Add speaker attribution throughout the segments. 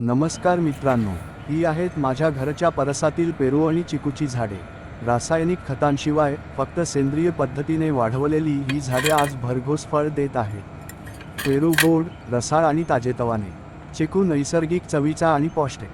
Speaker 1: नमस्कार मित्रांनो, ही आहेत माझ्या घरच्या परसातील पेरू आणि चिकूची झाडे. रासायनिक खतांशिवाय फक्त सेंद्रिय पद्धतीने वाढवलेली ही झाडे आज भरघोस फळ देत आहेत. पेरू गोड, रसाळ आणि ताजेतवाने. चिकू नैसर्गिक चवीचा आणि पौष्टिक.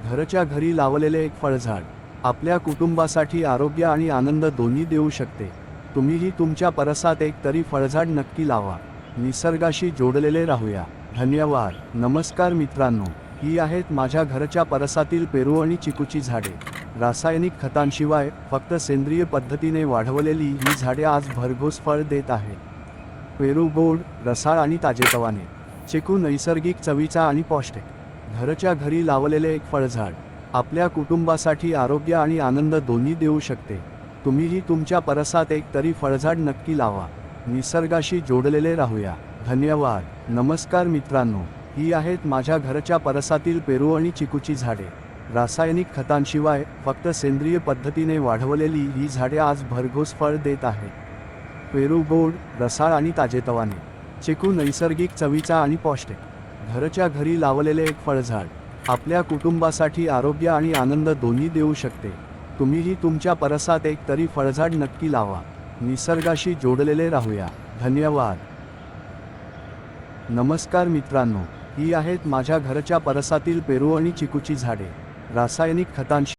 Speaker 1: घरच्या घरी लावलेले एक फळझाड आपल्या कुटुंबासाठी आरोग्य आणि आनंद दोन्ही देऊ शकते. तुम्हीही तुमच्या परसात एक तरी फळझाड नक्की लावा. निसर्गाशी जोडलेले राहूया. धन्यवाद. नमस्कार मित्रांनो, ही आहेत माझ्या घरच्या परसातील पेरू आणि चिकूची झाडे. रासायनिक खतांशिवाय फक्त सेंद्रिय पद्धतीने वाढवलेली ही झाडे आज भरघोस फळ देत आहेत. पेरू गोड, रसाळ आणि ताजेतवाने. चिकू नैसर्गिक चवीचा आणि पौष्टिक. घरच्या घरी लावलेले एक फळझाड आपल्या कुटुंबासाठी आरोग्य आणि आनंद दोन्ही देऊ शकते. तुम्हीही तुमच्या परसात एक तरी फळझाड नक्की लावा. निसर्गाशी जोडलेले राहूया. धन्यवाद. नमस्कार मित्रांनो, ही आहेत माझ्या घरच्या परसातील पेरू आणि चिकूची झाडे. रासायनिक खतांशिवाय फक्त सेंद्रिय पद्धतीने वाढवलेली ही झाडे आज भरघोस फळ देत आहेत. पेरू गोड, रसाळ आणि ताजेतवाने. चिकू नैसर्गिक चवीचा आणि पौष्टिक. घरच्या घरी लावलेले एक फळझाड आपल्या कुटुंबासाठी आरोग्य आणि आनंद दोन्ही देऊ शकते. तुम्हीही तुमच्या परसात एक तरी फळझाड नक्की लावा. निसर्गाशी जोडलेले राहूया. धन्यवाद. नमस्कार मित्रांनो, ही आहेत माझ्या घरच्या परसातील पेरू आणि चिकूची झाडे. रासायनिक खतांशी